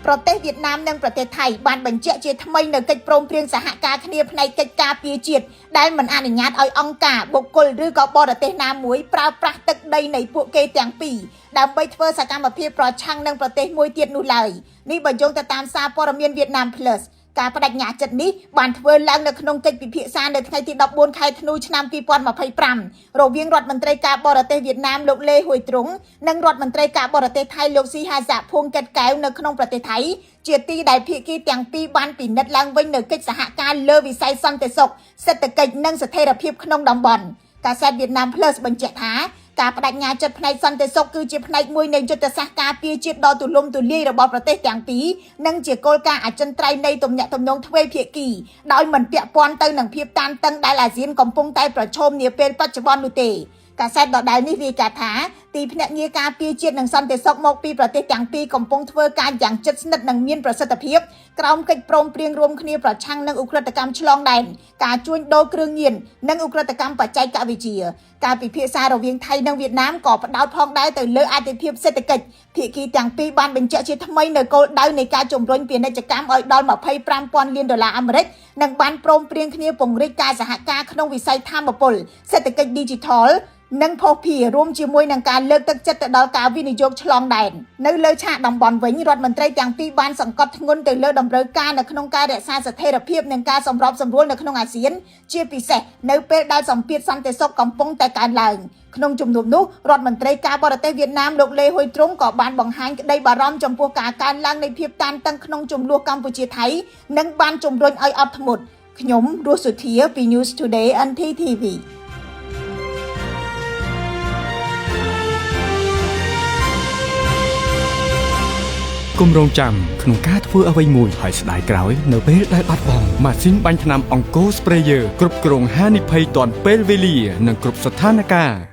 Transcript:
ប្រទេសវៀតណាមនិងប្រទេសថៃបានបញ្ជាក់ជាថ្មីនៅកិច្ចព្រមព្រៀងសហការគ្នាផ្នែកកិច្ចការពារជាតិដែលមិនអនុញ្ញាតឲ្យអង្គការបុគ្គលឬក៏បរទេសណាមួយប្រើប្រាស់ទឹកដីនៃពួកគេទាំងពីរដើម្បីធ្វើសកម្មភាពប្រឆាំងនឹងប្រទេសមួយទៀតនោះឡើយនេះបញ្យល់ទៅតាមសារព័ត៌មាន Vietnam Plus ការបដិញ្ញាចិត្តនេះបានធ្វើឡើងនៅក្នុងកិច្ចពិភាក្សានៅថ្ងៃទី14ខែធ្នូឆ្នាំ2025រវាងរដ្ឋមន្ត្រីការបរទេសវៀតណាមលោកលេហ៊ុយទ្រុងនិងរដ្ឋមន្ត្រីការបរទេសថៃលោកស៊ីហាសាភួងកិតកែវនៅក្នុងប្រទេសថៃជាទីដែលភាគីទាំងពីរបានពិនិត្យឡើងវិញនៅកិច្ចសហការលើវិស័យសន្តិសុខសេដ្ឋកិច្ចនិងស្ថិរភាពក្នុងតំបន់កាសែត Vietnam Plus បញ្ជាក់ថាការបដិញ្ញាចិត្តផ្នែកសន្តិសុខគឺជាផ្នែកមួយនៃយុទ្ធសាស្ត្រការពារជាតិដ៏ទូលំទូលាយរបស់ប្រទេសទាំងពីរនិងជាគោលការណ៍អចិន្ត្រៃយ៍នៃទំនាក់ទំនងទ្វេភាគីដោយមិនពាក់ព័ន្ធទៅនឹងភាពតានតឹងដែលអាស៊ានកំពុងតែប្រឈមនាពេលបច្ចុប្បន្ននោះទេកាសែតដដែលនេះរាយការណ៍ថាទីភ្នាក់ងារការពារជាតិនិងសន្តិសុខមកពីប្រទេសទាំងពីរកំពុងធ្វើការយ៉ាងជិតស្និទ្ធនិងមានប្រសិទ្ធភាពក្រោមកិច្ចព្រមព្រៀងរួមគ្នាប្រឆាំងនឹងឧក្រិដ្ឋកម្មឆ្លងដែនការជួញដូរគ្រឿងញៀននិងឧក្រិដ្ឋកម្មបច្ចេកវិទ្យាការពិភាក្សារវាងថៃនិងវៀតណាមក៏ផ្ដោតផងដែរទៅលើអតិភិបសេដ្ឋកិច្ចភាគីទាំងពីរបានបញ្ជាក់ជាថ្មីនៅគោលដៅនៃការជំរុញពាណិជ្ជកម្មឲ្យដល់$25,000 លានអាមេរិកនិងបានព្រមព្រៀងគ្នាពង្រីកការសហការក្នុងវិស័យថាមពលសេដ្ឋកិច្ច Digitalនិងភស្តុភាររួមជាមួយនឹងការលើកទឹកចិត្តទៅដល់ការវិនិយោគឆ្លងដែននៅលើឆាកតំបន់វិញរដ្ឋមន្ត្រីទាំងពីរបានសង្កត់ធ្ងន់ទៅលើតម្រូវការនៅក្នុងការរក្សាស្ថិរភាពនិងការសម្របសម្រួលនៅក្នុងអាស៊ានជាពិសេសនៅពេលដែលសម្ពាធសន្តិសុខកំពុងតែកើនឡើងក្នុងជំនួបនោះរដ្ឋមន្ត្រីការបរទេសវៀតណាមលោកលេហ៊ុយទ្រុងក៏បានបង្ហាញក្តីបារម្ភចំពោះការកើនឡើងនៃភាពតានតឹងក្នុងជម្លោះកម្ពុជាថៃនិងបានជំរុញឲ្យអត់ធ្មត់ខ្ញុំរស់សុធាពី News Today NTTVគម្រោងចាំក្នុងការធ្វើអ្វីមួយហើយស្ដាយក្រោយនៅពេលដែលបាត់បង់ម៉ាស៊ីនបាញ់ថ្នាំអង្គរ Sprayer គ្រប់គ្រងហានិភ័យទាន់ពេលវេលានិងគ្រប់ស្ថានភាព